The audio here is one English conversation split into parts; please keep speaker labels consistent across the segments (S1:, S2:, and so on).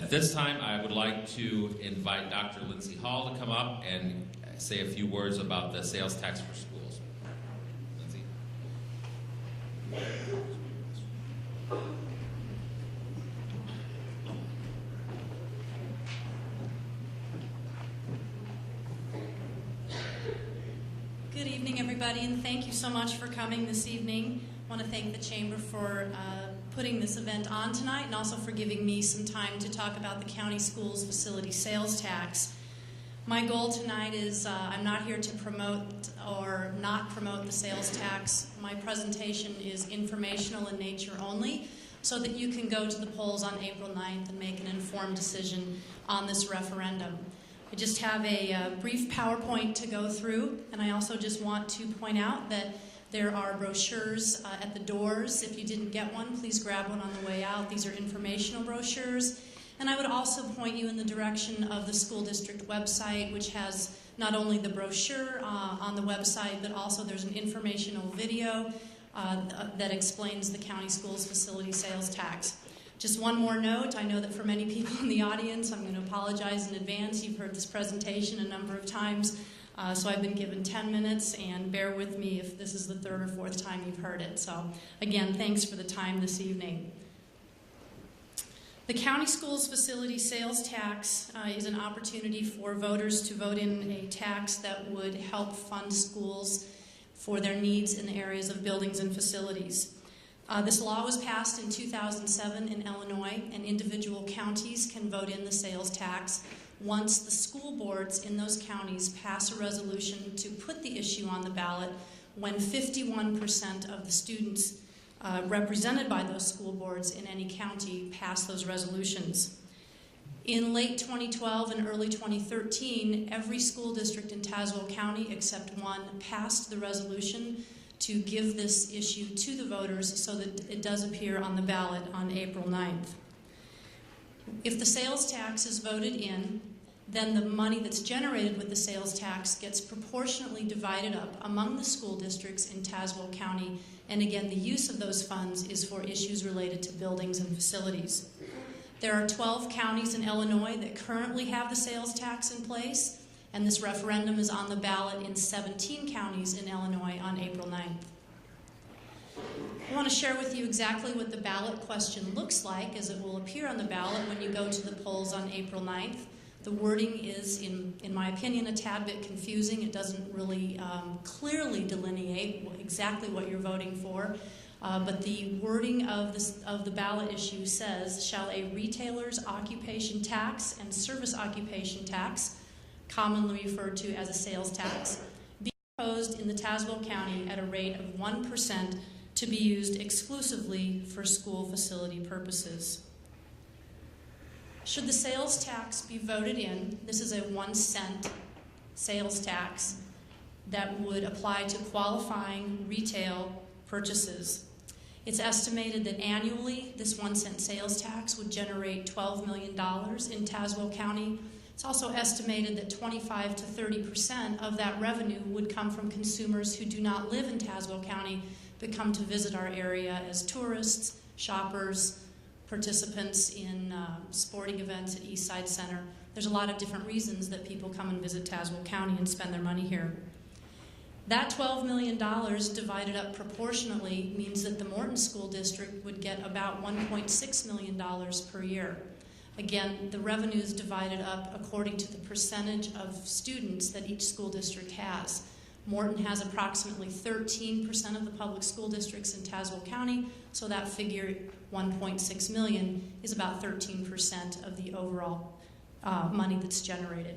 S1: At this time, I would like to invite Dr. Lindsay Hall to come up and say a few words about the sales tax for schools. Lindsay.
S2: Good evening, everybody, and thank you so much for coming this evening. I want to thank the Chamber for putting this event on tonight and also for giving me some time to talk about the county schools facility sales tax. My goal tonight is I'm not here to promote or not promote the sales tax. My presentation is informational in nature only so that you can go to the polls on April 9th and make an informed decision on this referendum. I just have a brief PowerPoint to go through, and I also just want to point out that there are brochures at the doors. If you didn't get one, please grab one on the way out. These are informational brochures. And I would also point you in the direction of the school district website, which has not only the brochure on the website, but also there's an informational video that explains the county schools facility sales tax. Just one more note, I know that for many people in the audience, I'm going to apologize in advance. You've heard this presentation a number of times. So I've been given 10 minutes, and bear with me if this is the third or fourth time you've heard it. So again, thanks for the time this evening. The county schools facility sales tax is an opportunity for voters to vote in a tax that would help fund schools for their needs in the areas of buildings and facilities. This law was passed in 2007 in Illinois, and individual counties can vote in the sales tax once the school boards in those counties pass a resolution to put the issue on the ballot when 51% of the students represented by those school boards in any county pass those resolutions. In late 2012 and early 2013, every school district in Tazewell County except one passed the resolution to give this issue to the voters so that it does appear on the ballot on April 9th. If the sales tax is voted in, then the money that's generated with the sales tax gets proportionately divided up among the school districts in Tazewell County, and again, the use of those funds is for issues related to buildings and facilities. There are 12 counties in Illinois that currently have the sales tax in place, and this referendum is on the ballot in 17 counties in Illinois on April 9th. I want to share with you exactly what the ballot question looks like, as it will appear on the ballot when you go to the polls on April 9th. The wording is, in my opinion, a tad bit confusing. It doesn't really clearly delineate exactly what you're voting for. But the wording of the ballot issue says, shall a retailer's occupation tax and service occupation tax, commonly referred to as a sales tax, be imposed in the Tazewell County at a rate of 1% to be used exclusively for school facility purposes. Should the sales tax be voted in, this is a 1-cent sales tax that would apply to qualifying retail purchases. It's estimated that annually this 1-cent sales tax would generate $12 million in Tazewell County. It's also estimated that 25 to 30% of that revenue would come from consumers who do not live in Tazewell County but come to visit our area as tourists, shoppers, participants in sporting events at Eastside Center. There's a lot of different reasons that people come and visit Tazewell County and spend their money here. That $12 million divided up proportionately means that the Morton School District would get about $1.6 million per year. Again, the revenue is divided up according to the percentage of students that each school district has. Morton has approximately 13% of the public school districts in Tazewell County, so that figure, 1.6 million, is about 13% of the overall money that's generated.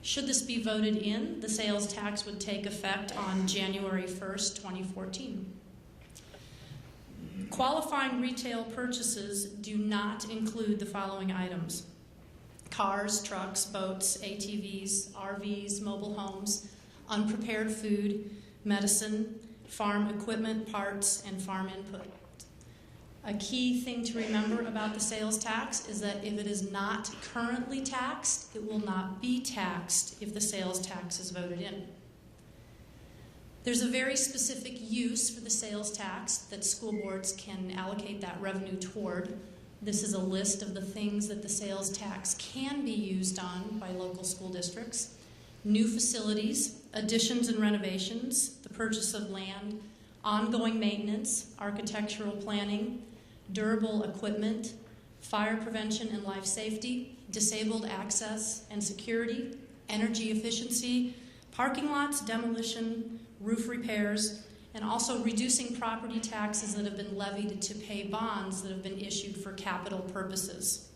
S2: Should this be voted in, the sales tax would take effect on January 1st, 2014. Qualifying retail purchases do not include the following items: cars, trucks, boats, ATVs, RVs, mobile homes, unprepared food, medicine, farm equipment, parts, and farm input. A key thing to remember about the sales tax is that if it is not currently taxed, it will not be taxed if the sales tax is voted in. There's a very specific use for the sales tax that school boards can allocate that revenue toward. This is a list of the things that the sales tax can be used on by local school districts. New facilities, additions and renovations, the purchase of land, ongoing maintenance, architectural planning, durable equipment, fire prevention and life safety, disabled access and security, energy efficiency, parking lots, demolition, roof repairs, and also reducing property taxes that have been levied to pay bonds that have been issued for capital purposes.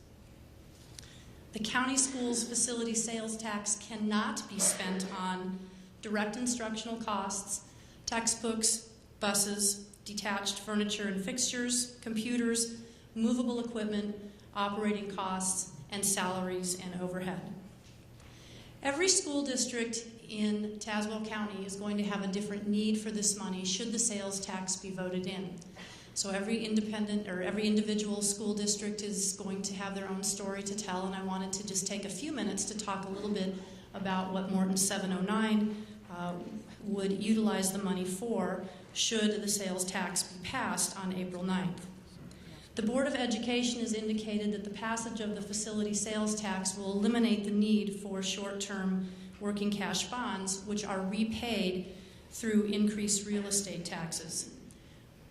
S2: The county schools facility sales tax cannot be spent on direct instructional costs, textbooks, buses, detached furniture and fixtures, computers, movable equipment, operating costs, and salaries and overhead. Every school district in Tazewell County is going to have a different need for this money should the sales tax be voted in. So every individual school district is going to have their own story to tell, and I wanted to just take a few minutes to talk a little bit about what Morton 709 would utilize the money for should the sales tax be passed on April 9th. The Board of Education has indicated that the passage of the facility sales tax will eliminate the need for short-term working cash bonds, which are repaid through increased real estate taxes.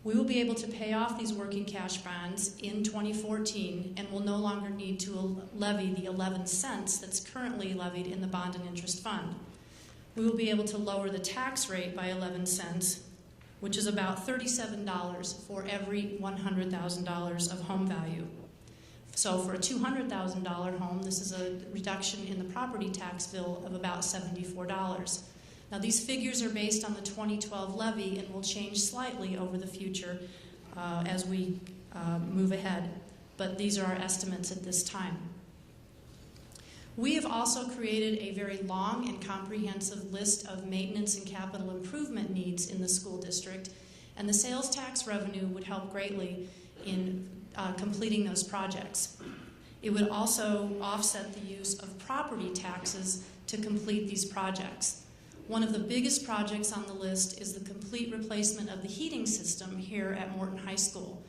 S2: We will be able to pay off these working cash bonds in 2014 and will no longer need to levy the 11 cents that's currently levied in the bond and interest fund. We will be able to lower the tax rate by 11 cents, which is about $37 for every $100,000 of home value. So for a $200,000 home, this is a reduction in the property tax bill of about $74. Now these figures are based on the 2012 levy and will change slightly over the future as we move ahead, but these are our estimates at this time. We have also created a very long and comprehensive list of maintenance and capital improvement needs in the school district, and the sales tax revenue would help greatly in completing those projects. It would also offset the use of property taxes to complete these projects. One of the biggest projects on the list is the complete replacement of the heating system here at Morton High School.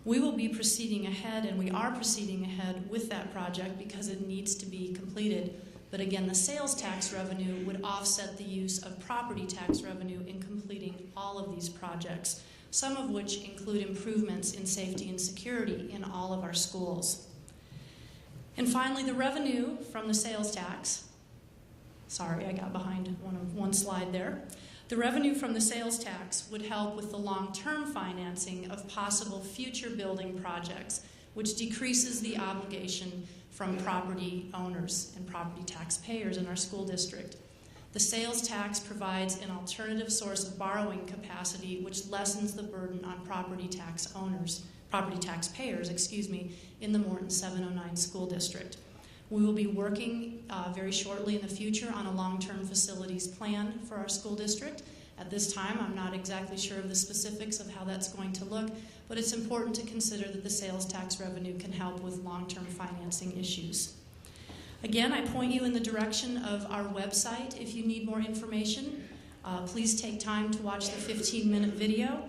S2: We will be proceeding ahead, and we are proceeding ahead with that project because it needs to be completed. But again, the sales tax revenue would offset the use of property tax revenue in completing all of these projects, some of which include improvements in safety and security in all of our schools. And finally, the revenue from the sales tax. Sorry, I got behind one slide there. The revenue from the sales tax would help with the long-term financing of possible future building projects, which decreases the obligation from property owners and property taxpayers in our school district. The sales tax provides an alternative source of borrowing capacity, which lessens the burden on property taxpayers, in the Morton 709 school district. We will be working very shortly in the future on a long-term facilities plan for our school district. At this time, I'm not exactly sure of the specifics of how that's going to look, but it's important to consider that the sales tax revenue can help with long-term financing issues. Again, I point you in the direction of our website if you need more information. Please take time to watch the 15-minute video.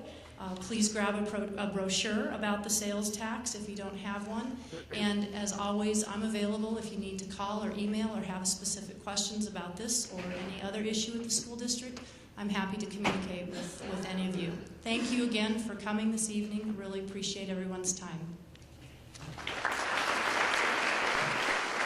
S2: Please grab a brochure about the sales tax if you don't have one. And as always, I'm available if you need to call or email or have specific questions about this or any other issue with the school district. I'm happy to communicate with any of you. Thank you again for coming this evening. I really appreciate everyone's time.